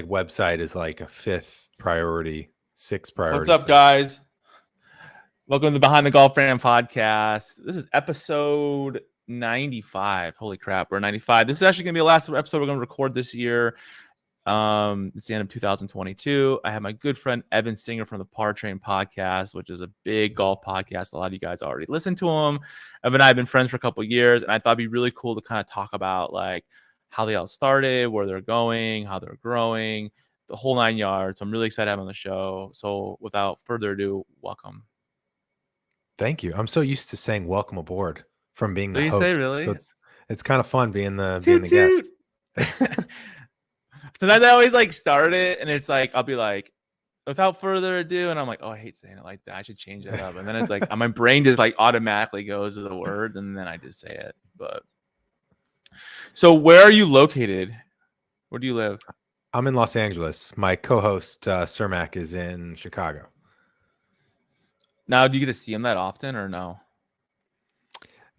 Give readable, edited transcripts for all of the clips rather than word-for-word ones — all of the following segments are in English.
website is like a fifth priority, sixth What's priority. up, guys? Welcome to the Behind the Golf Frame podcast. This is episode 95. Holy crap, we're 95. This is actually going to be the last episode we're going to record this year. It's the end of 2022. I have my good friend Evan Singer from the Par Train podcast, which is a big golf podcast. A lot of you guys already listen to him. Evan and I have been friends for a couple of years, and I thought it'd be really cool to kind of talk about like how they all started, where they're going, how they're growing, the whole 9 yards. I'm really excited to have him on the show. So without further ado, welcome. Thank you. I'm so used to saying welcome aboard from being the Did you host. say really? So it's kind of fun being the Toot, guest. Sometimes I always like start it and it's like I'll be like, without further ado, and I'm like, oh, I hate saying it like that. I should change it up. And then it's like my brain just like automatically goes to the words and then I just say it. But so where are you located? Where do you live? I'm in Los Angeles. My co-host Cermak is in Chicago. Now, do you get to see him that often or no?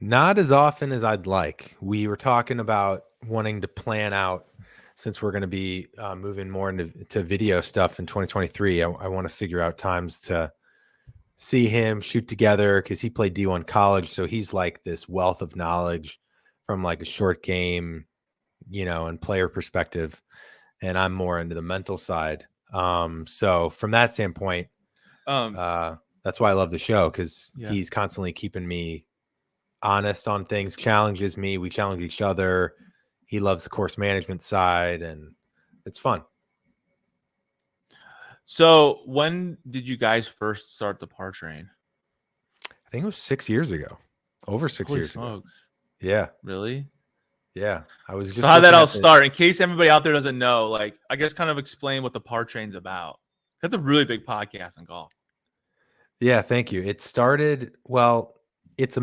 Not as often as I'd like. We were talking about wanting to plan out, since we're going to be moving more into video stuff in 2023. I want to figure out times to see him shoot together, because he played D1 college. So he's like this wealth of knowledge from like a short game, and player perspective. And I'm more into the mental side. So from that standpoint, that's why I love the show, because he's constantly keeping me honest on things, challenges me. We challenge each other. He loves the course management side, and it's fun. So when did you guys first start the Par Train? I think it was 6 years ago. Over 6 Holy years smokes. ago. Yeah. Really? Yeah. I was just. So how did that all start? In case everybody out there doesn't know, like, I guess kind of explain what the Par Train's about. That's a really big podcast in golf. Yeah, thank you. It started, it's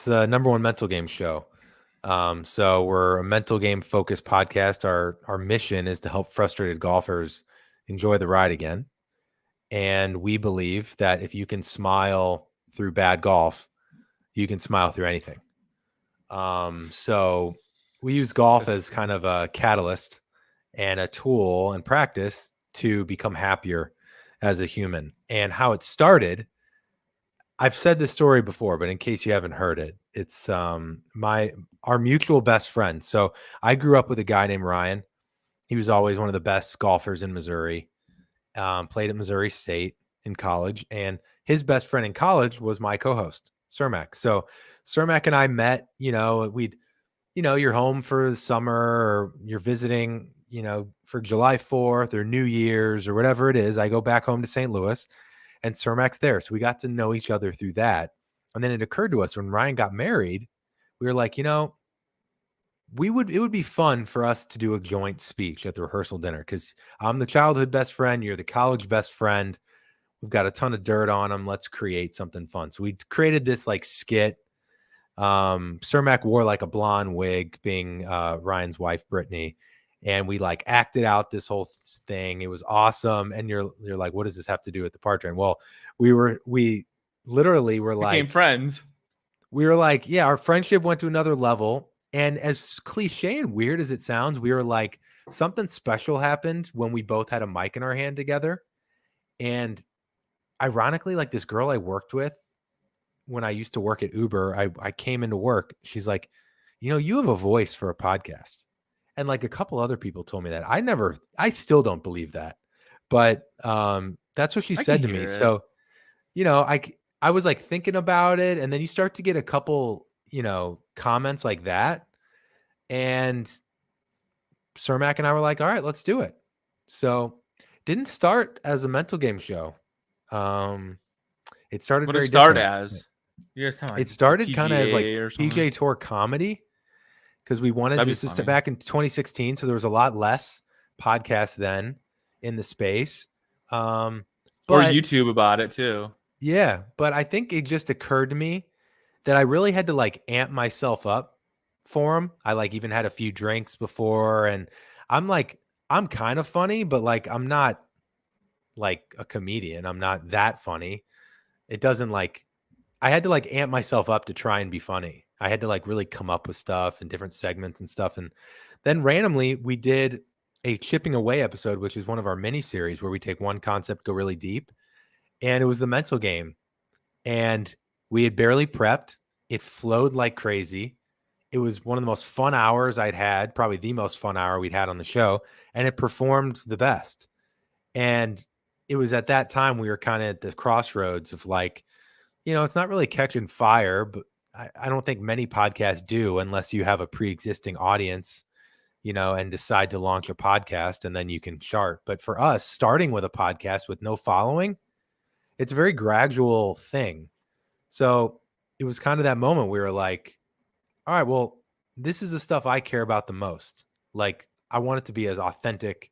a number one mental game show. So we're a mental game focused podcast. Our mission is to help frustrated golfers enjoy the ride again. And we believe that if you can smile through bad golf, you can smile through anything. So we use golf as kind of a catalyst and a tool and practice to become happier as a human. And how it started, I've said this story before, but in case you haven't heard it, it's our mutual best friend. So I grew up with a guy named Ryan. He was always one of the best golfers in Missouri. Played at Missouri State in college, and his best friend in college was my co-host, Cermak. So Cermak and I met. You're home for the summer, or you're visiting, for July 4th or New Year's or whatever it is. I go back home to St. Louis, and Cermak's there. So we got to know each other through that. And then it occurred to us when Ryan got married, we were like, it would be fun for us to do a joint speech at the rehearsal dinner, because I'm the childhood best friend. You're the college best friend. We've got a ton of dirt on them. Let's create something fun. So we created this like skit. Cermak wore like a blonde wig, being Ryan's wife, Brittany. And we like acted out this whole thing. It was awesome. And you're like, what does this have to do with the Par Train? Well, we literally were like, became friends. We were like, yeah, our friendship went to another level. And as cliche and weird as it sounds, we were like, something special happened when we both had a mic in our hand together. And ironically, like this girl I worked with when I used to work at Uber, I came into work. She's like, you have a voice for a podcast. And like a couple other people told me that. I still don't believe that. But that's what she said to me. So, I was like thinking about it. And then you start to get a couple, comments like that. And Cermak and I were like, all right, let's do it. So didn't start as a mental game show. It started very different. It started kind of as like PGA Tour comedy, because we wanted this was back in 2016. So there was a lot less podcasts then in the space. Or YouTube about it too. Yeah. But I think it just occurred to me that I really had to like amp myself up for them. I like even had a few drinks before, and I'm kind of funny, but like, I'm not like a comedian. I'm not that funny. It doesn't like, I had to like amp myself up to try and be funny. I had to like really come up with stuff and different segments and stuff. And then randomly we did a chipping away episode, which is one of our mini series where we take one concept, go really deep. And it was the mental game. And we had barely prepped. It flowed like crazy. It was one of the most fun hours I'd had, probably the most fun hour we'd had on the show. And it performed the best. And it was at that time we were kind of at the crossroads of like, it's not really catching fire, but I don't think many podcasts do unless you have a pre-existing audience, and decide to launch a podcast and then you can chart. But for us, starting with a podcast with no following, it's a very gradual thing. So it was kind of that moment we were like, all right, well, this is the stuff I care about the most. Like, I want it to be as authentic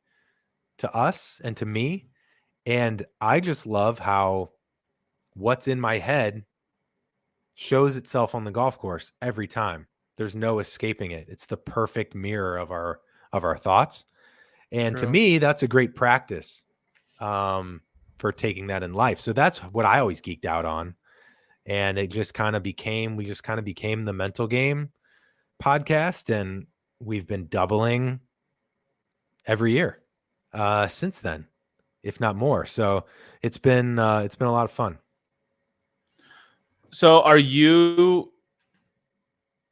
to us and to me. And I just love how what's in my head shows itself on the golf course every time. There's no escaping it. It's the perfect mirror of our thoughts. And to True. me, that's a great practice for taking that in life. So that's what I always geeked out on. And we just kind of became the mental game podcast. And we've been doubling every year since then, if not more. So it's been a lot of fun. So are you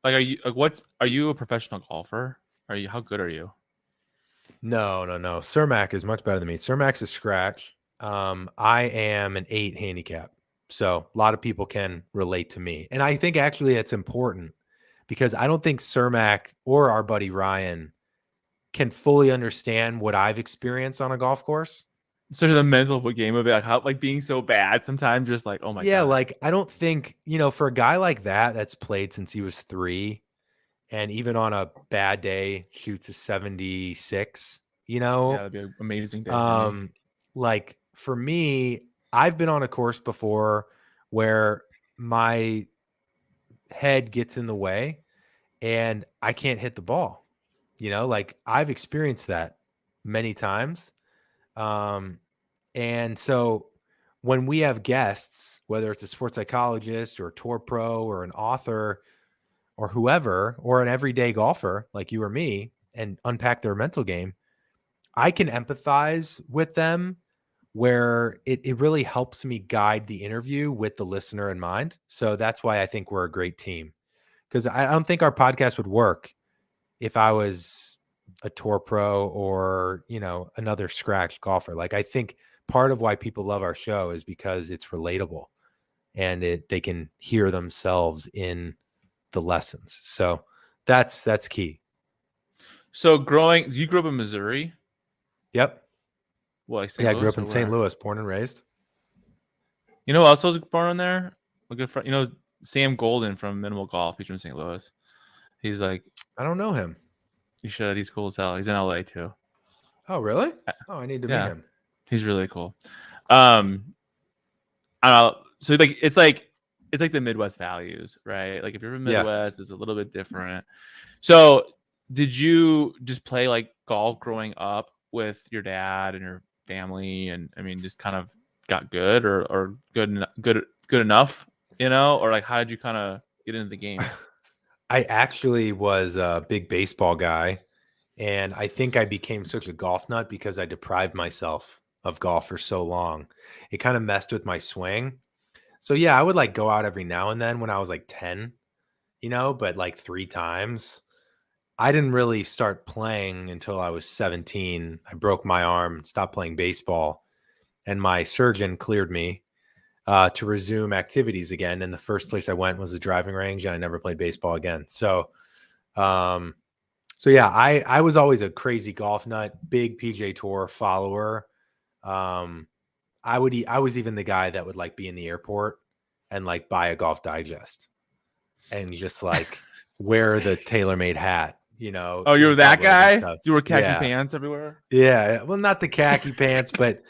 a professional golfer? How good are you? No. Cermak is much better than me. Cermak's a scratch. I am an 8 handicap. So a lot of people can relate to me. And I think actually it's important because I don't think Cermak or our buddy Ryan can fully understand what I've experienced on a golf course. Sort of the mental game of it, like how being so bad sometimes, just like, oh my Yeah, God. like I don't think, for a guy like that's played since he was 3 and even on a bad day shoots a 76, Yeah, that'd be an amazing day for me. Like for me, I've been on a course before where my head gets in the way and I can't hit the ball. Like I've experienced that many times. And so when we have guests, whether it's a sports psychologist or a tour pro or an author or whoever, or an everyday golfer like you or me, and unpack their mental game, I can empathize with them where it really helps me guide the interview with the listener in mind. So that's why I think we're a great team. Because I don't think our podcast would work if I was a tour pro or, another scratch golfer. Like I think part of why people love our show is because it's relatable and they can hear themselves in the lessons. So that's key. So you grew up in Missouri? Yep. Well, like St. Yeah, I grew Louis up or in St. where? Louis, born and raised. You know who else was born in there? A good friend, Sam Golden from Minimal Golf. He's from St. Louis. He's like, I don't know him. you should. He's cool as hell. He's in LA too. Oh, really? Oh, I need to meet him. He's really cool. I don't know. So it's like the Midwest values, right? Like if you're from Midwest, it's a little bit different. So did you just play like golf growing up with your dad and your family, and I mean just kind of got good or good enough, or like how did you kind of get into the game? I actually was a big baseball guy, and I think I became such a golf nut because I deprived myself of golf for so long. It kind of messed with my swing. So yeah, I would like go out every now and then when I was like 10, but like 3 times. I didn't really start playing until I was 17. I broke my arm, stopped playing baseball, and my surgeon cleared me to resume activities again. And the first place I went was the driving range, and I never played baseball again. So, yeah, I was always a crazy golf nut, big PJ Tour follower. I was even the guy that would like be in the airport and like buy a Golf Digest and just like wear the TaylorMade hat. Oh, you were that guy? You wore khaki Yeah. pants everywhere? Yeah. Well, not the khaki pants, but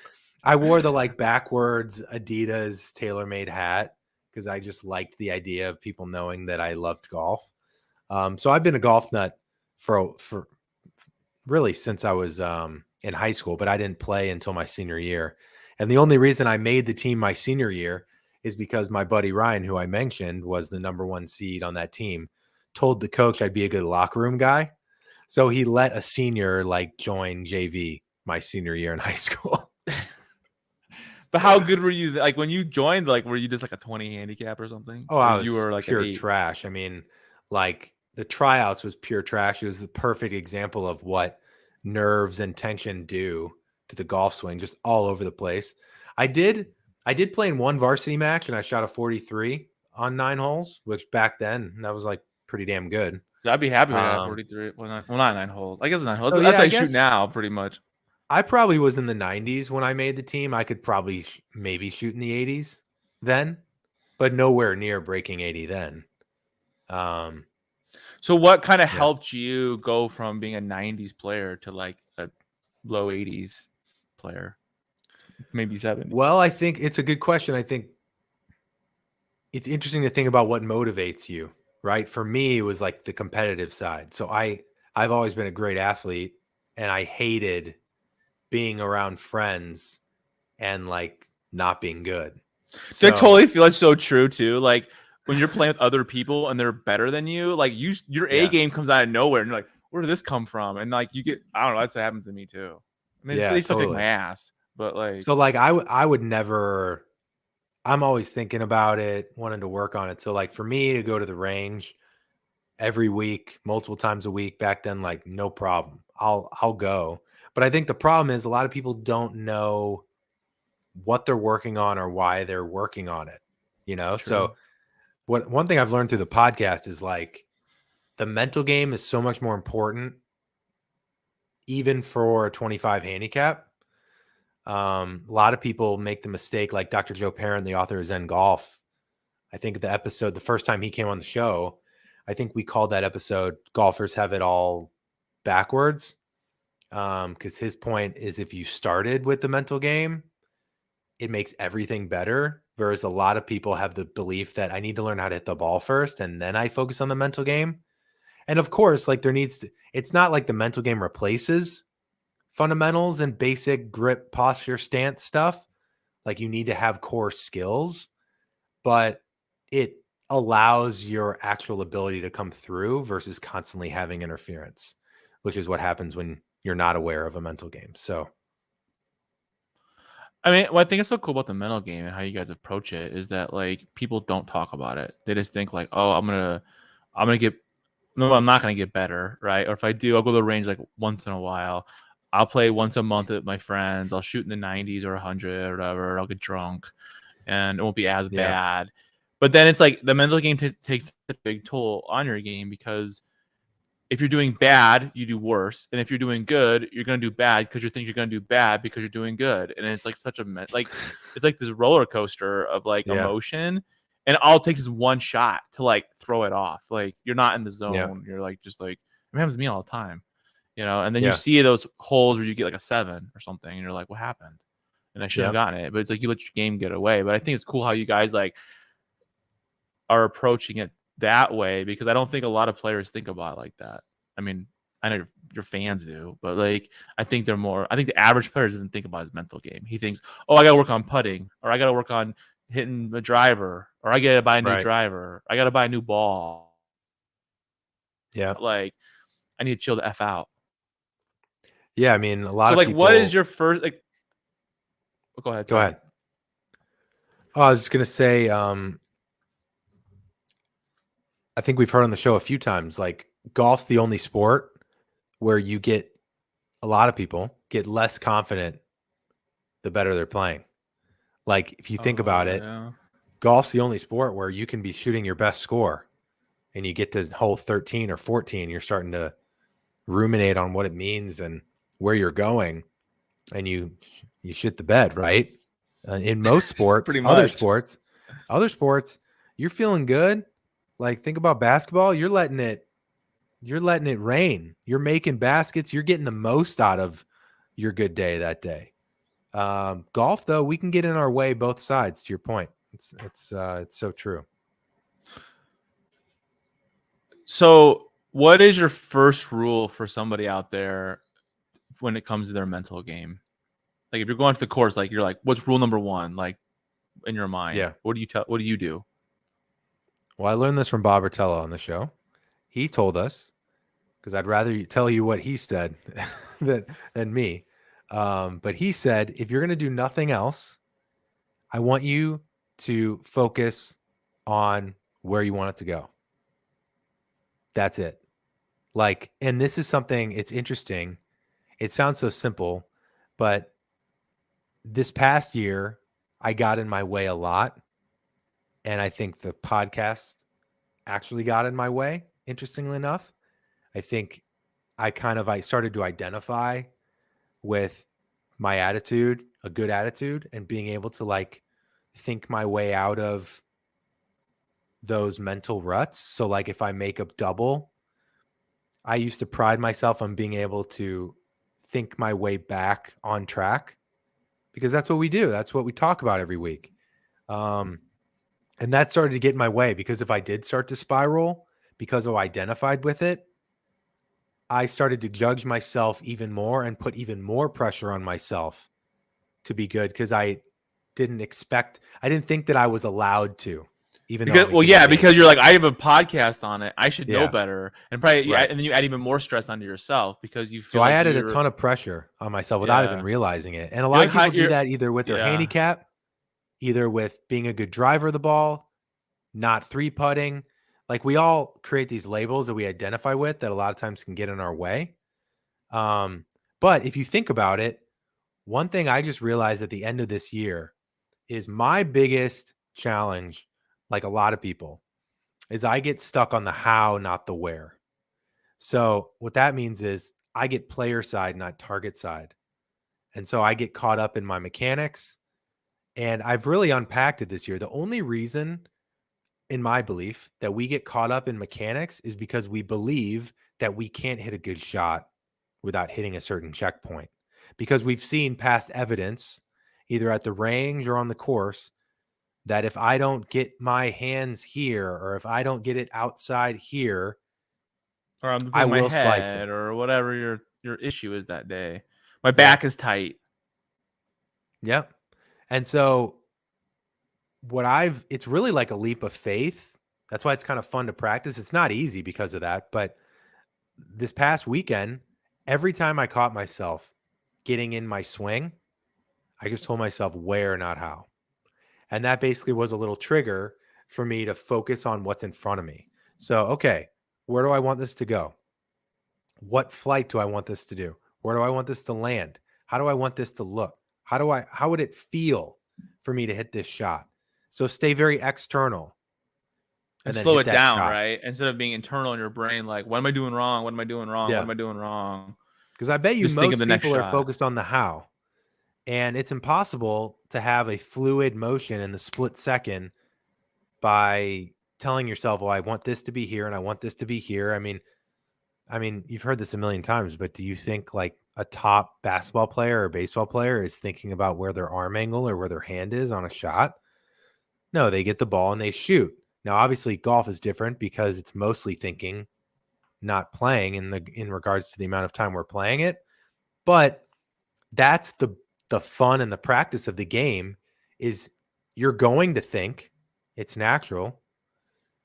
I wore the like backwards Adidas TaylorMade hat because I just liked the idea of people knowing that I loved golf. So I've been a golf nut for really since I was in high school, but I didn't play until my senior year. And the only reason I made the team my senior year is because my buddy Ryan, who I mentioned was the #1 seed on that team, told the coach I'd be a good locker room guy. So he let a senior like join JV my senior year in high school. But how good were you? Like when you joined, like were you just like a 20 handicap or something, Oh, or I you was were like an pure 8? trash. I mean, like the tryouts was pure trash. It was the perfect example of what nerves and tension do to the golf swing, just all over the place. I did I did play in one varsity match and I shot a 43 on 9 holes, which back then that was like pretty damn good. I'd be happy with that Um 43. Well, not 9 holes. I guess 9 holes. so That's yeah, how I you shoot guess now, pretty much. I probably was in the 90s when I made the team. I could probably maybe shoot in the 80s then, but nowhere near breaking 80 then. Um So what kind of yeah. helped you go from being a 90s player to like a low 80s player, maybe 70? Well, I think it's a good question. I think it's interesting to think about what motivates you, right? For me, it was like the competitive side. So I've always been a great athlete and I hated being around friends and like not being good. I So, totally feel that's so true too. Like when you're playing with other people and they're better than you, like your A yeah. game comes out of nowhere and you're like, where did this come from? And like you get, I don't know, that's what happens to me too. I mean, Yeah, they still kick my totally. ass, but like, So like I would never I'm always thinking about it, wanting to work on it. So like for me to go to the range every week, multiple times a week back then, like no problem. I'll go. But I think the problem is a lot of people don't know what they're working on or why they're working on it. true. So what one thing I've learned through the podcast is like the mental game is so much more important, even for a 25 handicap. A lot of people make the mistake, like Dr. Joe Perrin, the author of Zen Golf. I think the first time he came on the show, I think we called that episode "Golfers Have It All Backwards." Because his point is if you started with the mental game, it makes everything better. Whereas a lot of people have the belief that I need to learn how to hit the ball first and then I focus on the mental game. And of course, like it's not like the mental game replaces fundamentals and basic grip, posture, stance stuff. Like you need to have core skills, but it allows your actual ability to come through versus constantly having interference, which is what happens when you're not aware of a mental game. So, I mean, what I think is so cool about the mental game and how you guys approach it is that like people don't talk about it. They just think like, oh, I'm gonna get, no, I'm not gonna get better, right? Or if I do, I'll go to the range like once in a while. I'll play once a month with my friends. I'll shoot in the 90s or 100 or whatever. I'll get drunk, and it won't be as yeah, bad. But then it's like the mental game takes a big toll on your game because if you're doing bad, you do worse, and if you're doing good, you're gonna do bad because you think you're gonna do bad because you're doing good, and it's like such a like it's like this roller coaster of like yeah, emotion, and all it takes is one shot to like throw it off. Like you're not in the yeah, zone. You're like just like it happens to me all the time, and then you yeah, see those holes where you get like a 7 or something, and you're like, what happened? And I shouldn't yeah, have gotten it, but it's like you let your game get away. But I think it's cool how you guys like are approaching it that way because I don't think a lot of players think about it like that. I mean, I know your fans do, but like I think they're more. I think the average player doesn't think about his mental game. He thinks, "Oh, I got to work on putting, or I got to work on hitting the driver, or I got to buy a new right, driver, I got to buy a new ball." yeah, Like I need to chill the f out. yeah. I mean, a lot So of like, what is people. your first like? Oh, go ahead. Go Sorry. ahead. Oh, I was just gonna say, I think we've heard on the show a few times, like golf's the only sport where you get a lot of people get less confident the better they're playing. Like if you think about it, Yeah. golf's the only sport where you can be shooting your best score and you get to hole 13 or 14, you're starting to ruminate on what it means and where you're going and you shit the bed, right? In most sports, Pretty much. other sports, you're feeling good. Like think about basketball, you're letting it rain. You're making baskets, you're getting the most out of your good day that day. Golf though, we can get in our way both sides to your point. It's so true. So, what is your first rule for somebody out there when it comes to their mental game? Like, if you're going to the course, like you're like, what's rule number one? Like in your mind, Yeah. what do you tell? What do you do? Well, I learned this from Bob Rotella on the show. He told us because I'd rather tell you what he said than me. But he said, if you're going to do nothing else, I want you to focus on where you want it to go. That's it. Like, and this is something, it's interesting. It sounds so simple, but this past year, I got in my way a lot. And I think the podcast actually got in my way, interestingly enough. I think I started to identify with my attitude, a good attitude, and being able to like think my way out of those mental ruts. So like if I make a double, I used to pride myself on being able to think my way back on track because that's what we do. That's what we talk about every week. And that started to get in my way because if I did start to spiral because I identified with it, I started to judge myself even more and put even more pressure on myself to be good because I didn't think that I was allowed to, even though Because I'm a human being. because you're like, I have a podcast on it, I should know Yeah, better, and probably right. and then you add even more stress onto yourself because you So feel I like added a you're ton of pressure on myself without even yeah realizing it. And a you're lot like of people do you're that either with their yeah. handicap, either with being a good driver of the ball, not three putting. Like we all create these labels that we identify with that a lot of times can get in our way. But if you think about it, one thing I just realized at the end of this year is my biggest challenge, like a lot of people, is I get stuck on the how, not the where. So what that means is I get player side, not target side. And so I get caught up in my mechanics. And I've really unpacked it this year. The only reason, in my belief, that we get caught up in mechanics is because we believe that we can't hit a good shot without hitting a certain checkpoint. Because we've seen past evidence, either at the range or on the course, that if I don't get my hands here or if I don't get it outside here, Or I'm I moving my will slice it. head or whatever your issue is that day. My Yeah. back is tight. Yep. And so it's really like a leap of faith. That's why it's kind of fun to practice. It's not easy because of that. But this past weekend, every time I caught myself getting in my swing, I just told myself where, not how. And that basically was a little trigger for me to focus on what's in front of me. So, okay, where do I want this to go? What flight do I want this to do? Where do I want this to land? How do I want this to look? How would it feel for me to hit this shot? So stay very external And and then slow hit it that down, shot. right? Instead of being internal in your brain, like, what am I doing wrong? What am I doing wrong? What Yeah. am I doing wrong? Because I bet you Just think of most the next people are shot. focused on the how. And it's impossible to have a fluid motion in the split second by telling yourself, well, I want this to be here and I want this to be here. I mean, you've heard this a million times, but do you think like a top basketball player or baseball player is thinking about where their arm angle or where their hand is on a shot? No, they get the ball and they shoot. Now, obviously, golf is different because it's mostly thinking, not playing in regards to the amount of time we're playing it. But that's the fun and the practice of the game is you're going to think. It's natural.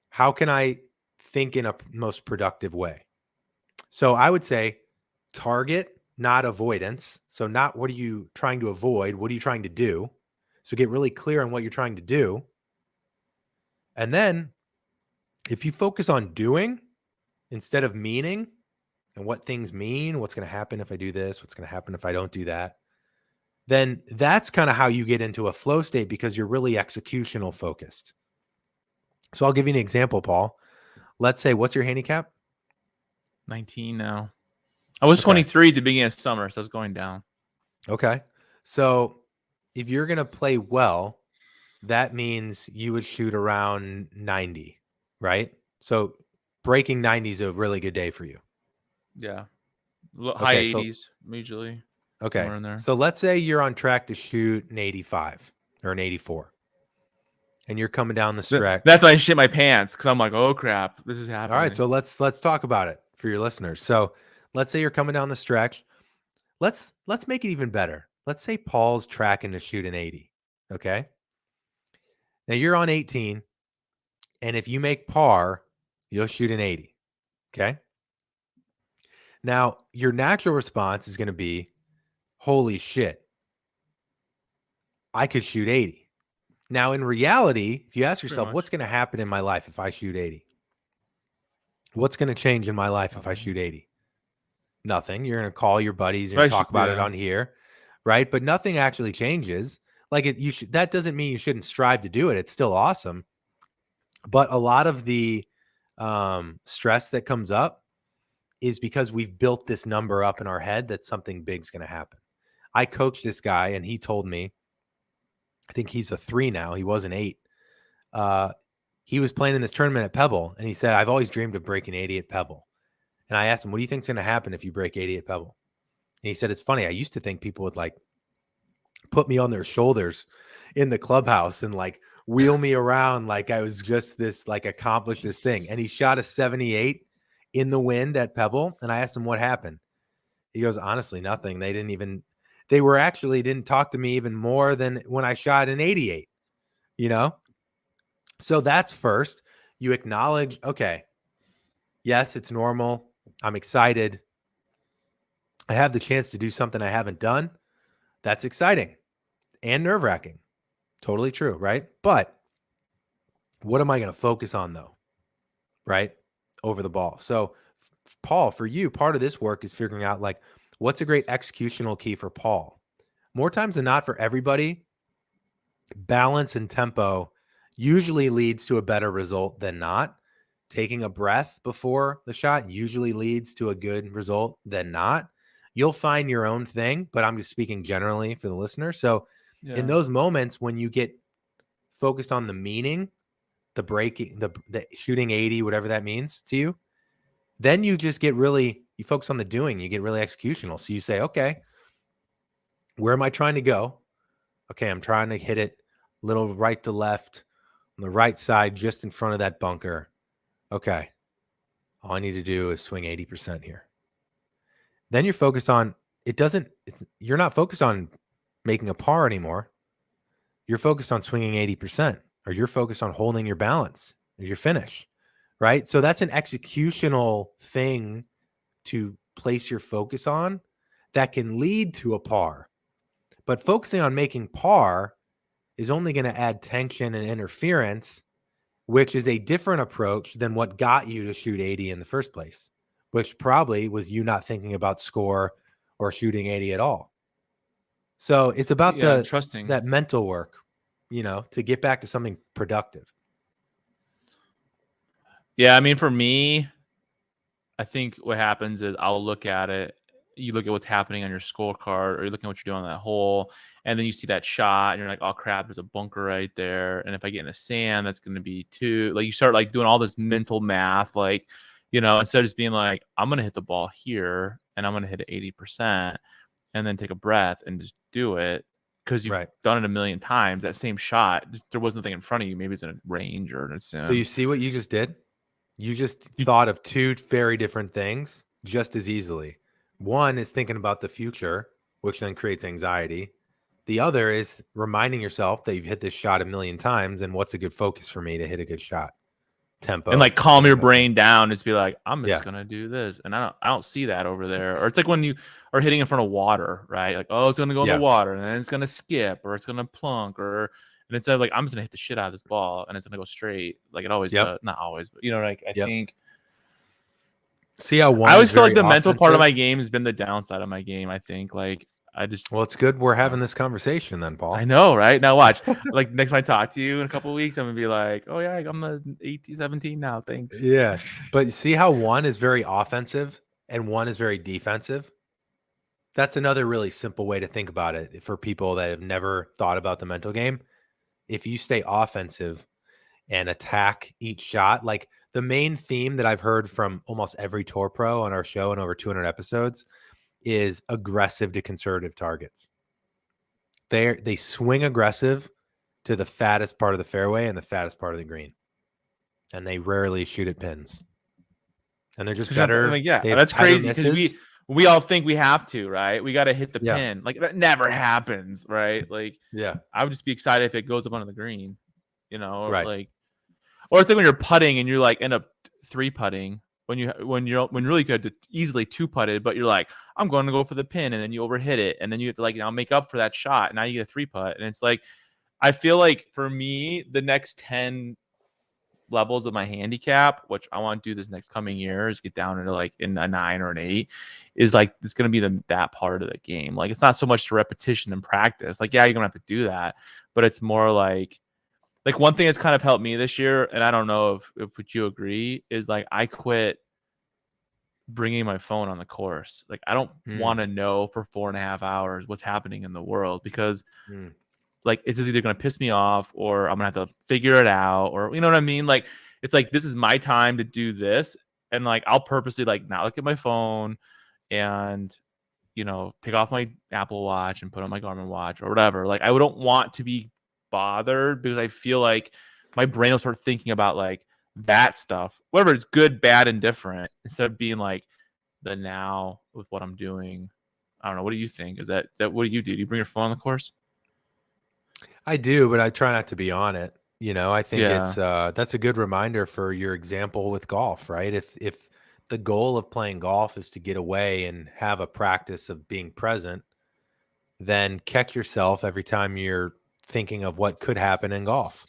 How can I think in a most productive way? So I would say target, not avoidance. So not what are you trying to avoid? What are you trying to do? So get really clear on what you're trying to do. And then if you focus on doing instead of meaning and what things mean, what's going to happen if I do this, what's going to happen if I don't do that, then that's kind of how you get into a flow state because you're really executional focused. So I'll give you an example, Paul. Let's say, what's your handicap? 19 now. I was Okay. 23 at the beginning of summer, so it's going down. Okay. So if you're going to play well, that means you would shoot around 90, right? So breaking 90 is a really good day for you. Yeah. High Okay. So, 80s, usually. okay. Somewhere in there. So let's say you're on track to shoot an 85 or an 84 and you're coming down the stretch. That's why I shit my pants because I'm like, oh crap, this is All happening. right. So let's talk about it for your listeners. So let's say you're coming down the stretch. Let's make it even better. Let's say Paul's tracking to shoot an 80. Okay. Now you're on 18. And if you make par, you'll shoot an 80. Okay. Now, your natural response is going to be, holy shit, I could shoot 80. Now, in reality, if you ask Pretty yourself, much. what's going to happen in my life if I shoot 80? What's going to change in my life if I Nothing. shoot 80? Nothing. You're going to call your buddies, you're going But to talk about it on here, right? But nothing actually changes. Like that doesn't mean you shouldn't strive to do it. It's still awesome. But a lot of the stress that comes up is because we've built this number up in our head that something big's going to happen. I coached this guy and he told me, I think he's a 3 now. He was an 8. He was playing in this tournament at Pebble and he said, I've always dreamed of breaking 80 at Pebble. And I asked him, what do you think's going to happen if you break 80 at Pebble? And he said, it's funny. I used to think people would like put me on their shoulders in the clubhouse and like wheel me around like I was just this like accomplished this thing. And he shot a 78 in the wind at Pebble. And I asked him what happened. He goes, honestly, nothing. They didn't talk to me even more than when I shot an 88, you know? So that's first. You acknowledge, okay, yes, it's normal. I'm excited. I have the chance to do something I haven't done. That's exciting and nerve-wracking. Totally true, right? But what am I going to focus on though? Right? Over the ball. So Paul, for you, part of this work is figuring out like what's a great executional key for Paul. More times than not for everybody, balance and tempo usually leads to a better result than not. Taking a breath before the shot usually leads to a good result than not. You'll find your own thing, but I'm just speaking generally for the listener. So in those moments when you get focused on the meaning, the breaking, the shooting 80, whatever that means to you, then you just get really, you focus on the doing, you get really executional. So you say, okay, where am I trying to go? Okay, I'm trying to hit it a little right to left on the right side, just in front of that bunker. Okay, all I need to do is swing 80% here. Then you're focused on, you're not focused on making a par anymore. You're focused on swinging 80%, or you're focused on holding your balance or your finish, right? So that's an executional thing to place your focus on that can lead to a par. But focusing on making par is only going to add tension and interference, which is a different approach than what got you to shoot 80 in the first place, which probably was you not thinking about score or shooting 80 at all. So it's about trusting that mental work, to get back to something productive. Yeah, I mean, for me, I think what happens is I'll look at it. You look at what's happening on your scorecard, or you're looking at what you're doing on that hole, and then you see that shot, and you're like, "Oh crap, there's a bunker right there." And if I get in the sand, that's going to be 2. Like you start like doing all this mental math, like instead of just being like, "I'm going to hit the ball here, and I'm going to hit it 80%," and then take a breath and just do it because you've done it a million times. That same shot, there was nothing in front of you. Maybe it's in a range or in a sim. So you see what you just did? You just thought of 2 very different things just as easily. One is thinking about the future, which then creates anxiety. The other is reminding yourself that you've hit this shot a million times and what's a good focus for me to hit a good shot. Tempo. And like calm your brain down. Just be like, I'm just gonna do this. And I don't see that over there. Or it's like when you are hitting in front of water, right? Like, oh, it's gonna go in the water and then it's gonna skip or it's gonna plunk and instead of like, I'm just gonna hit the shit out of this ball and it's gonna go straight. Like it always does. Not always, but like I think see how I always feel like the mental part of my game has been the downside of my game. I think like well, it's good we're having this conversation then, Paul. I know, right? Now watch. Like next time I talk to you in a couple of weeks, I'm gonna be like, oh yeah, I'm the 18, 17 now. Thanks. Yeah. But you see how one is very offensive and one is very defensive? That's another really simple way to think about it for people that have never thought about the mental game. If you stay offensive and attack each shot, like the main theme that I've heard from almost every tour pro on our show in over 200 episodes is aggressive to conservative targets. They swing aggressive to the fattest part of the fairway and the fattest part of the green. And they rarely shoot at pins. And they're just better. That's crazy because we all think we have to, right? We got to hit the pin. Like that never happens, right? Like, I would just be excited if it goes up onto the green, or like, or it's like when you're putting and you're like end up 3-putting, when you're really good to easily two putted, but you're like, I'm going to go for the pin, and then you overhit it, and then you have to like now make up for that shot. Now you get a three putt, and it's like I feel like for me the next 10 levels of my handicap, which I want to do this next coming year, is get down into like in a 9 or an 8, is like it's going to be that part of the game. Like it's not so much the repetition and practice. Like yeah, you're gonna have to do that, but it's more like one thing that's kind of helped me this year, and I don't know if would you agree, is like I quit bringing my phone on the course. Like I don't want to know for 4.5 hours what's happening in the world, because like it's either going to piss me off or I'm going to have to figure it out, or you know what I mean? Like it's like this is my time to do this, and like I'll purposely like not look at my phone and take off my Apple Watch and put on my Garmin watch or whatever. Like I don't want to be bothered, because I feel like my brain will start thinking about like that stuff, whatever is good, bad, and different, instead of being like the now with what I'm doing. I don't know. What do you think? Is that what do you do? Do you bring your phone on the course? I do, but I try not to be on it. I think Yeah. that's a good reminder for your example with golf, right? If the goal of playing golf is to get away and have a practice of being present, then catch yourself every time you're thinking of what could happen in golf,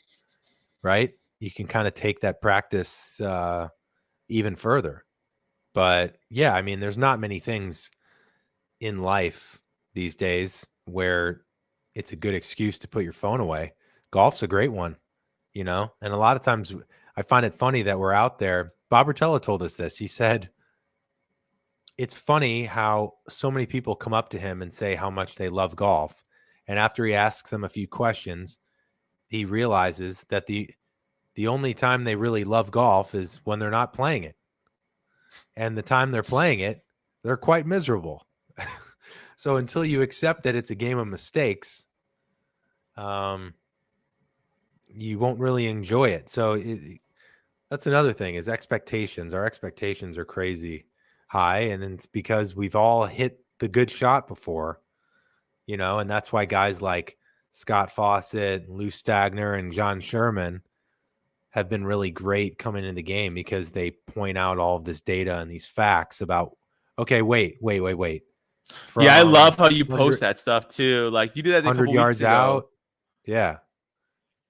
right? You can kind of take that practice even further. But yeah, I mean, there's not many things in life these days where it's a good excuse to put your phone away. Golf's a great one, and a lot of times I find it funny that we're out there. Bob Rotella told us this. He said, it's funny how so many people come up to him and say how much they love golf. And after he asks them a few questions, he realizes that the only time they really love golf is when they're not playing it. And the time they're playing it, they're quite miserable. So until you accept that it's a game of mistakes, you won't really enjoy it. So that's another thing, is expectations. Our expectations are crazy high, and it's because we've all hit the good shot before, and that's why guys like Scott Fawcett, Lou Stagner, and John Sherman have been really great coming in the game, because they point out all of this data and these facts about, okay, wait. Yeah, I From love how you 100, post that stuff too. Like you did that a 100 couple weeks yards ago. out. Yeah.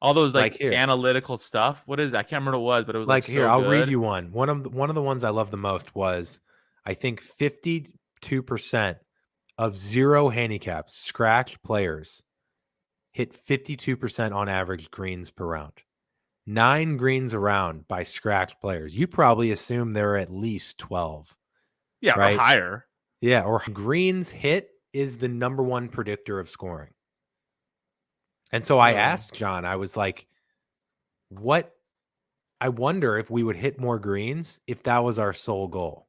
All those Like like here. analytical stuff. What is that? I can't remember what it was, but it was like Like here, so I'll read good. you one. One of the ones I love the most was, I think 52% of zero handicaps scratch players hit 52% on average greens per round. 9 greens around by scratch players. You probably assume there are at least 12, Yeah, or right? higher. Yeah, or greens hit is the number one predictor of scoring. And so I Really? asked John, I was like, what? I wonder if we would hit more greens if that was our sole goal.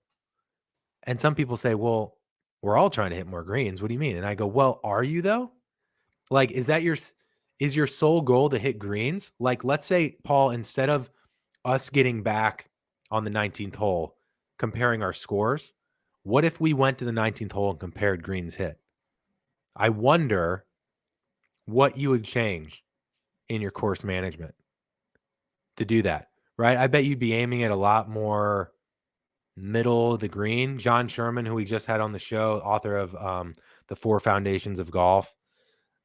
And some people say, well, we're all trying to hit more greens. What do you mean? And I go, well, are you though? Like, is your sole goal to hit greens? Like, let's say, Paul, instead of us getting back on the 19th hole, comparing our scores, what if we went to the 19th hole and compared greens hit? I wonder what you would change in your course management to do that, right? I bet you'd be aiming at a lot more middle of the green. John Sherman, who we just had on the show, author of The Four Foundations of Golf,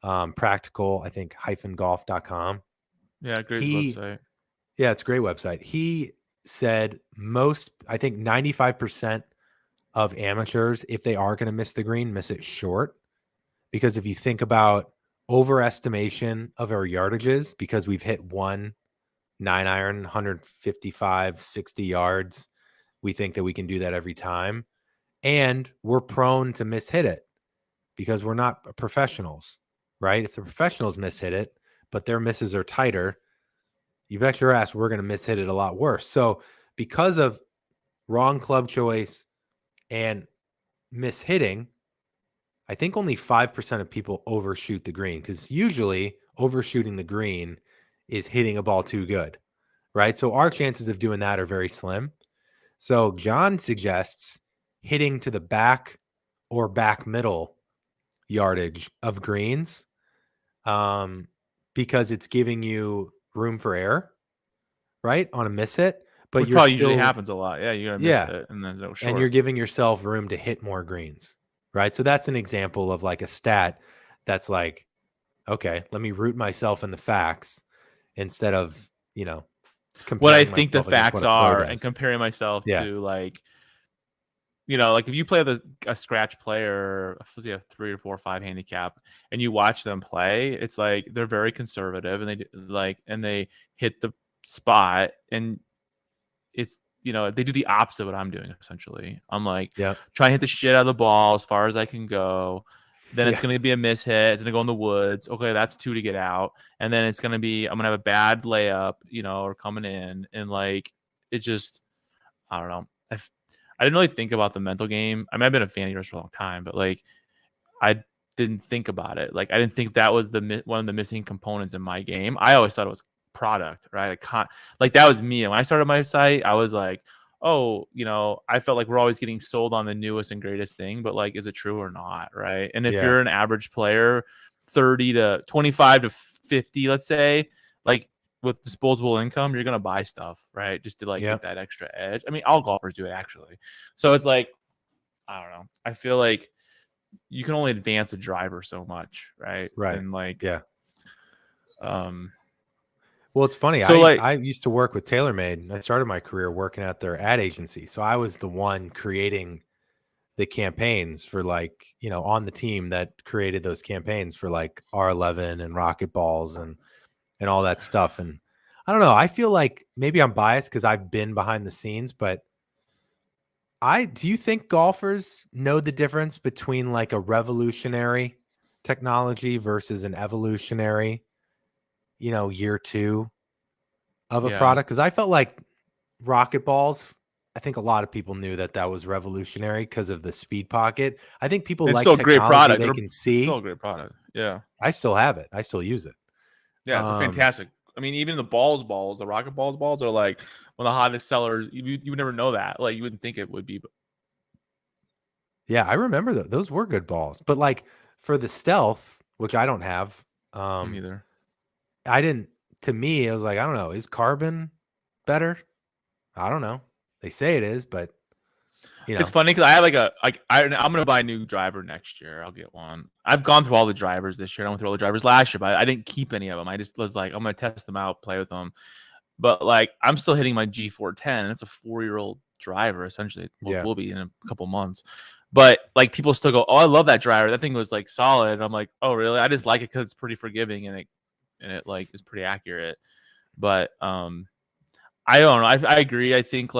practical, I think, -golf.com. Yeah, great website. Yeah, it's a great website. He said I think 95% of amateurs, if they are going to miss the green, miss it short. Because if you think about overestimation of our yardages, because we've hit one 9-iron, 155, 60 yards, we think that we can do that every time. And we're prone to mishit it because we're not professionals, right? If the professionals mishit it, but their misses are tighter, you bet your ass we're going to mishit it a lot worse. So because of wrong club choice and mishitting, I think only 5% of people overshoot the green, because usually overshooting the green is hitting a ball too good, right? So our chances of doing that are very slim. So John suggests hitting to the back or back middle yardage of greens, because it's giving you room for error, right, on a miss hit. but which you're probably usually still, happens a lot. Yeah, you're gonna miss yeah, it, and then go and you're short. giving yourself room to hit more greens, right? So that's an example of like a stat that's like, okay, let me root myself in the facts instead of, What I comparing think the myself against what facts a pro are, and does. comparing myself Yeah. to like, like if you play a scratch player, let's say a 3 or 4 or 5 handicap, and you watch them play, it's like they're very conservative, and they hit the spot, and it's they do the opposite of what I'm doing essentially. I'm like Yeah. trying to hit the shit out of the ball as far as I can go. Then it's Yeah. going to be a mishit. It's going to go in the woods. Okay, that's 2 to get out. And then it's going to be I'm going to have a bad layup, or coming in, and like it just I don't know. I didn't really think about the mental game. I mean, I've been a fan of yours for a long time, but like I didn't think about it. Like I didn't think that was one of the missing components in my game. I always thought it was product, right? Like that was me. And when I started my site, I was like, oh, I felt like we're always getting sold on the newest and greatest thing, but like, is it true or not, right? And if Yeah. you're an average player, 30 to 25 to 50, let's say, like with disposable income, you're gonna buy stuff, right? Just to like Yeah. get that extra edge. I mean, all golfers do it actually. So it's like, I don't know. I feel like you can only advance a driver so much, right? Right. And like, Yeah. um, Well, it's funny. so I like, I used to work with TaylorMade. I started my career working at their ad agency. So I was the one creating the campaigns for like, on the team that created those campaigns for like R11 and Rocket Balls and all that stuff. And I don't know. I feel like maybe I'm biased because I've been behind the scenes, but do you think golfers know the difference between like a revolutionary technology versus an evolutionary, year two of a yeah, product? Because I felt like Rocket Balls, I think a lot of people knew that that was revolutionary because of the speed pocket. I think people it's like still a great technology product. they can It's still a see. great produdt. Yeah. I still have it. I still use it. Yeah. It's a Um, fantastic. I mean, even the balls, the rocket balls are like one of the hottest sellers. You would never know that. Like you wouldn't think it would be, but yeah, I remember those were good balls. But like for the stealth, which I don't have, me um, neither. I didn't. To me, I was like, I don't know. Is carbon better? I don't know. They say it is, but you It's know, funny because I have I'm gonna buy a new driver next year. I'll get one. I've gone through all the drivers this year. I went through all the drivers last year, but I didn't keep any of them. I just was like, I'm gonna test them out, play with them. But like, I'm still hitting my G410, and it's a 4-year-old driver. Essentially, yeah, will be in a couple months. But like, people still go, "Oh, I love that driver. That thing was like solid." And I'm like, "Oh, really?" I just like it because it's pretty forgiving, and it like is pretty accurate. But I don't know. I agree. I think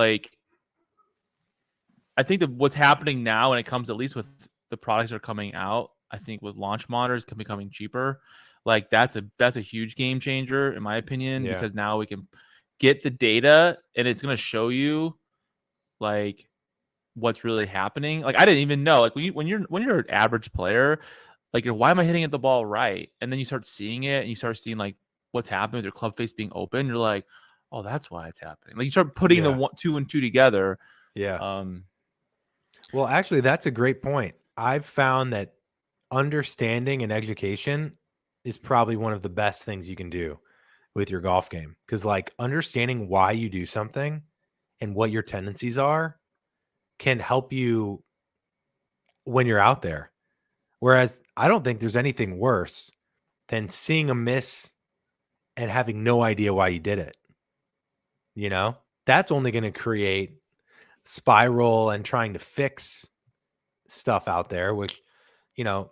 that what's happening now when it comes, at least with the products that are coming out, I think with launch monitors becoming cheaper, like that's a huge game changer in my opinion, yeah, because now we can get the data and it's going to show you like what's really happening. Like I didn't even know, like when you're an average player, like why am I hitting at the ball right? And then you start seeing it and you start seeing like what's happening with your club face being open. You're like, oh, that's why it's happening. Like you start putting the yeah, two and two together. yeah. Um, Well, actually, that's a great point. I've found that understanding and education is probably one of the best things you can do with your golf game. Because, like, understanding why you do something and what your tendencies are can help you when you're out there. Whereas I don't think there's anything worse than seeing a miss and having no idea why you did it. That's only going to create spiral and trying to fix stuff out there, which, or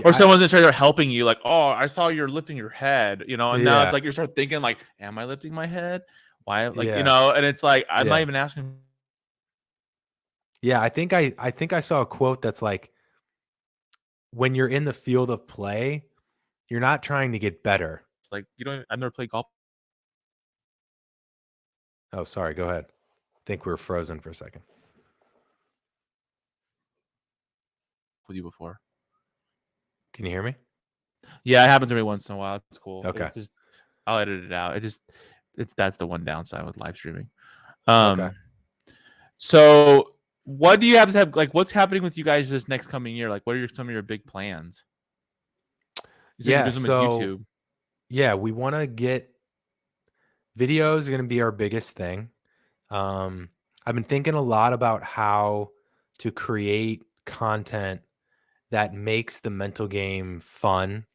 I, someone's in there helping you, like, oh, I saw you're lifting your head, and now it's yeah, like you start thinking, like, am I lifting my head? Why, like, yeah, and it's like I'm not yeah, even asking. yeah. I think I saw a quote that's like, when you're in the field of play, you're not trying to get better. It's like I've never played golf Oh, sorry. Go ahead. Think we're frozen for a second. with you before. Can you hear me? Yeah, it happens every once in a while. It's cool. Okay. It's just I'll edit it out. That's the one downside with live streaming. Okay. Um, so what do you have like? What's happening with you guys this next coming year? Like, what are some of your big plans? You said you're Yeah. doing something with So, YouTube. yeah, we want to get videos are going to be our biggest thing. I've been thinking a lot about how to create content that makes the mental game fun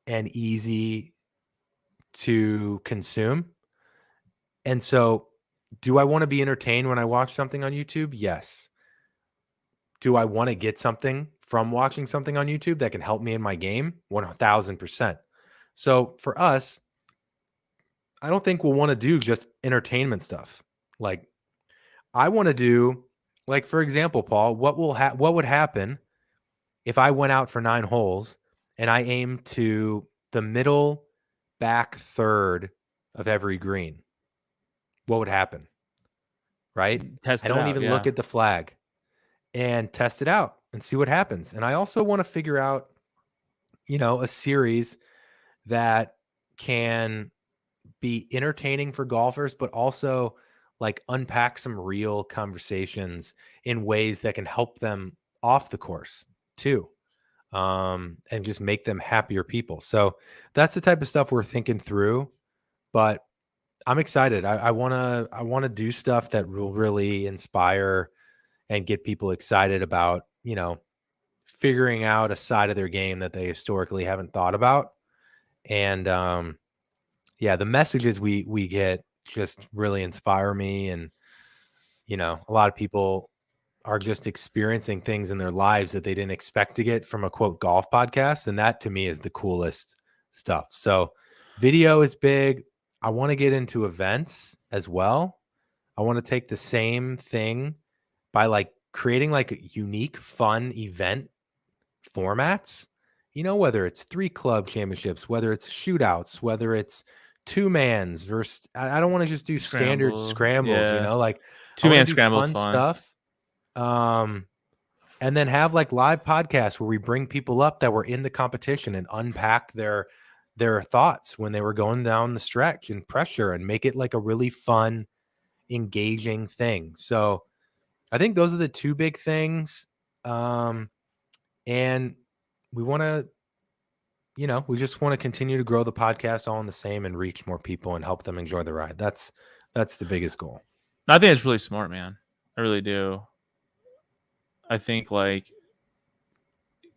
and easy to consume. And so, do I want to be entertained when I watch something on YouTube? Yes. Do I want to get something from watching something on YouTube that can help me in my game? 1000%. So, for us, I don't think we'll want to do just entertainment stuff. Like, I want to do, like, for example, Paul, what would happen if I went out for 9 holes and I aimed to the middle back third of every green? What would happen? Right? Test I it don't out. even look Yeah. at the flag and test it out and see what happens. And I also want to figure out, a series that can be entertaining for golfers, but also like unpack some real conversations in ways that can help them off the course too. And just make them happier people. So that's the type of stuff we're thinking through. But I'm excited. I wanna do stuff that will really inspire and get people excited about, figuring out a side of their game that they historically haven't thought about. And yeah, the messages we get just really inspire me. And a lot of people are just experiencing things in their lives that they didn't expect to get from a quote golf podcast. And that to me is the coolest stuff. So video is big. I want to get into events as well. I want to take the same thing by like creating like unique, fun event formats, whether it's 3 club championships, whether it's shootouts, whether it's 2 mans versus, I don't want to just do standard Scramble. scrambles, Yeah. like I want to 2-man do scramble is fun fun. stuff. And then have like live podcasts where we bring people up that were in the competition and unpack their thoughts when they were going down the stretch and pressure, and make it like a really fun, engaging thing. So I think those are the 2 big things. And we want to, we just want to continue to grow the podcast all in the same and reach more people and help them enjoy the ride. That's the biggest goal. I think it's really smart, man. I really do. I think like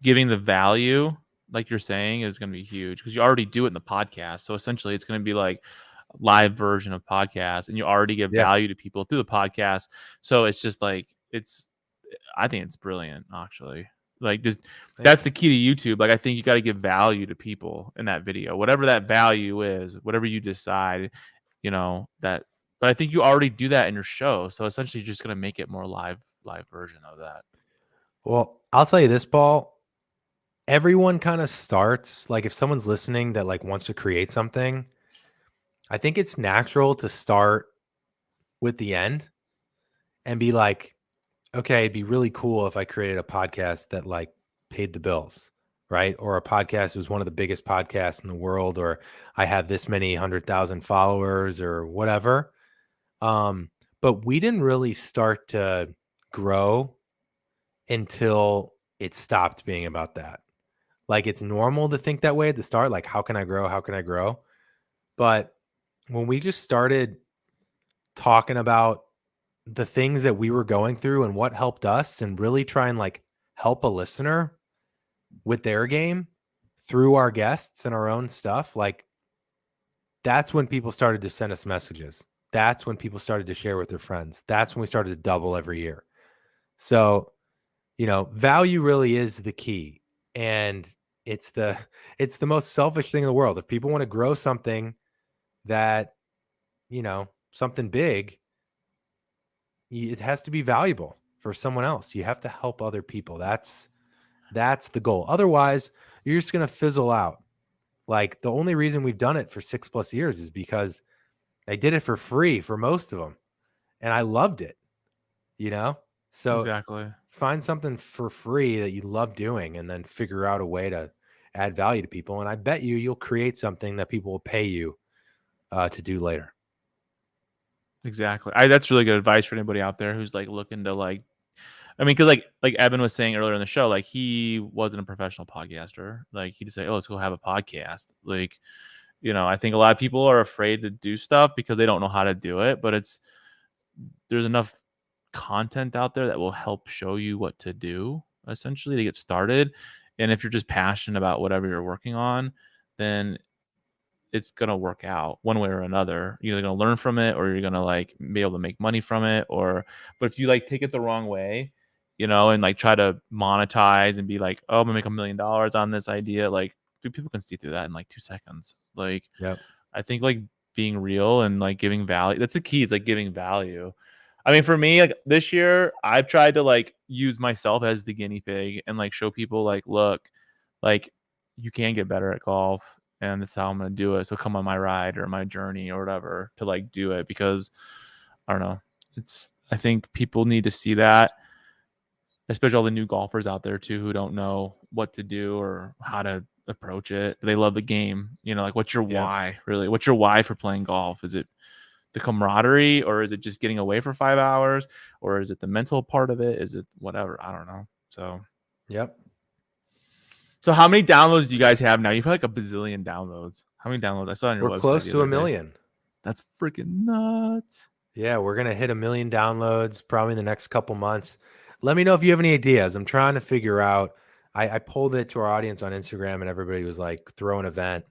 giving the value, like you're saying, is going to be huge because you already do it in the podcast. So essentially, it's going to be like a live version of podcast, and you already give Yeah. value to people through the podcast. So it's just like I think it's brilliant, actually. Like just that's the key to YouTube. Like I think you got to give value to people in that video, whatever that value is, whatever you decide, that. But I think you already do that in your show. So essentially, you're just going to make it more live version of that. Well, I'll tell you this, Paul. Everyone kind of starts, like if someone's listening that like wants to create something, I think it's natural to start with the end and be like, okay, it'd be really cool if I created a podcast that like paid the bills, right? Or a podcast was one of the biggest podcasts in the world, or I have this many 100,000 followers or whatever. But we didn't really start to grow until it stopped being about that. Like it's normal to think that way at the start, like how can I grow? How can I grow? But when we just started talking about the things that we were going through and what helped us, and really try and like help a listener with their game through our guests and our own stuff, like that's when people started to send us messages. That's when people started to share with their friends. That's when we started to double every year. So, value really is the key. And it's the most selfish thing in the world. If people want to grow something that, something big, it has to be valuable for someone else. You have to help other people. That's the goal. Otherwise, you're just going to fizzle out. Like the only reason we've done it for 6+ years is because I did it for free for most of them. And I loved it, So Exactly. find something for free that you love doing and then figure out a way to add value to people. And I bet you'll create something that people will pay you to do later. Exactly. That's really good advice for anybody out there who's like looking to like, I mean, because like Evan was saying earlier in the show, like he wasn't a professional podcaster. Like he'd say, "Oh, let's go have a podcast." Like, I think a lot of people are afraid to do stuff because they don't know how to do it. But it's there's enough content out there that will help show you what to do essentially to get started. And if you're just passionate about whatever you're working on, then it's going to work out one way or another. You're either going to learn from it or you're going to like be able to make money from it. But if you like take it the wrong way, and like try to monetize and be like, oh, I'm gonna make $1 million on this idea. Like, dude, people can see through that in like 2 seconds. Like, Yep. I think like being real and like giving value, that's the key. It's like giving value. I mean, for me, like this year, I've tried to like use myself as the guinea pig and like show people like, look, like you can get better at golf and this is how I'm going to do it. So come on my ride or my journey or whatever to like do it, because I don't know. I think people need to see that, especially all the new golfers out there too, who don't know what to do or how to approach it. They love the game. Like what's your why really? What's your why for playing golf? Is it the camaraderie, or is it just getting away for 5 hours, or is it the mental part of it? Is it whatever? I don't know. So how many downloads do you guys have now? You've had like a bazillion downloads. How many downloads? I saw on your website. We're close to 1 million. That's freaking nuts. Yeah, we're going to hit 1 million downloads probably in the next couple months. Let me know if you have any ideas. I'm trying to figure out. I pulled it to our audience on Instagram and everybody was like, throw an event.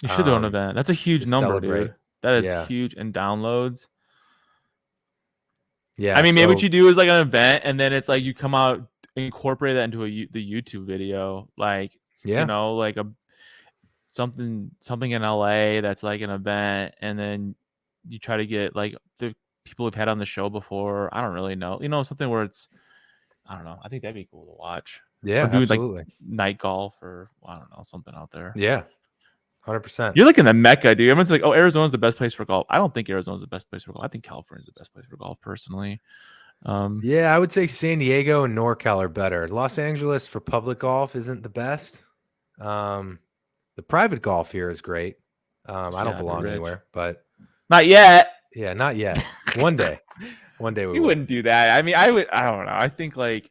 You should throw an event. That's a huge number, dude. That is huge. And downloads. Yeah. I mean, maybe what you do is like an event and then it's like you come out, incorporate that into the YouTube video. Like, like something in LA that's like an event, and then you try to get like the people we've had on the show before. I don't really know, something where it's, I don't know. I think that'd be cool to watch. Yeah, or do absolutely. Like night golf or I don't know, something out there. Yeah, 100%. You're like in the Mecca, dude. Everyone's like, oh, Arizona's the best place for golf. I don't think Arizona's the best place for golf. I think California's the best place for golf, personally. Yeah, I would say San Diego and NorCal are better. Los Angeles for public golf isn't the best. The private golf here is great. I don't belong anywhere, but not yet. Yeah, not yet. One day we wouldn't do that. I mean, I don't know. I think like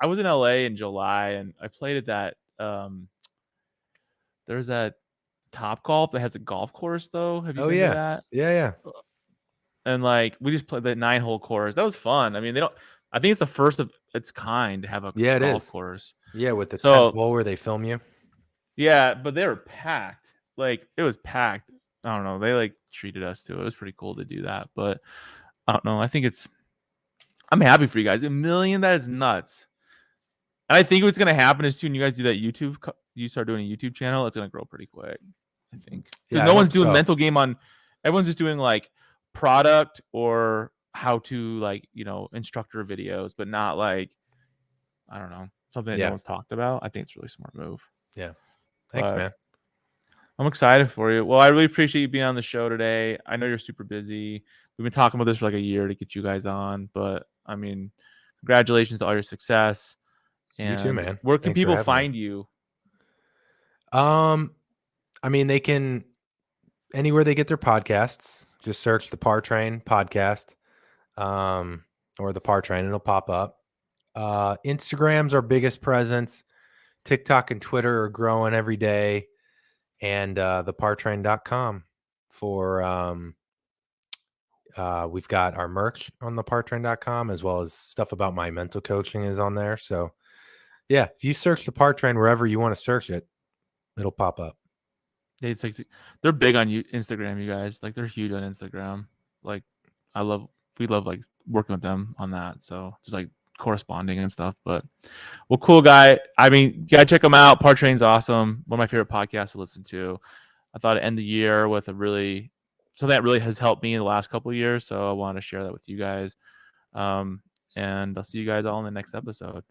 I was in LA in July and I played at that. There's that Top Golf that has a golf course though. Have you been to that? Yeah. And like we just played the 9-hole course. That was fun. I mean, I think it's the first of its kind to have a golf course. Yeah, with the 10th hole where they film you. Yeah, but they were packed. Like it was packed. I don't know. They like treated us too. It was pretty cool to do that. But I don't know. I think I'm happy for you guys. 1 million, that is nuts. And I think what's gonna happen is soon you guys do that YouTube. You start doing a YouTube channel. It's gonna grow pretty quick. I think because no one's doing mental game on. Everyone's just doing like product or how to like instructor videos, but not like I don't know, something that no one's talked about. I think it's a really smart move. Yeah, thanks, man. I'm excited for you. Well, I really appreciate you being on the show today. I know you're super busy. We've been talking about this for like a year to get you guys on, but I mean, congratulations to all your success. And you too, man. Where can people find you? I mean, they can anywhere they get their podcasts. Just search the Par Train podcast, or the Par Train, and it'll pop up. Instagram's our biggest presence. TikTok and Twitter are growing every day, and thepartrain.com for we've got our merch on thepartrain.com, as well as stuff about my mental coaching is on there. So yeah, if you search the Par Train wherever you want to search it, it'll pop up. It's like they're big on Instagram, you guys. Like they're huge on Instagram. Like we love like working with them on that. So just like corresponding and stuff. But well, cool guy. I mean, you gotta check them out. Par Train's awesome. One of my favorite podcasts to listen to. I thought to end the year with something that really has helped me in the last couple of years. So I want to share that with you guys. And I'll see you guys all in the next episode.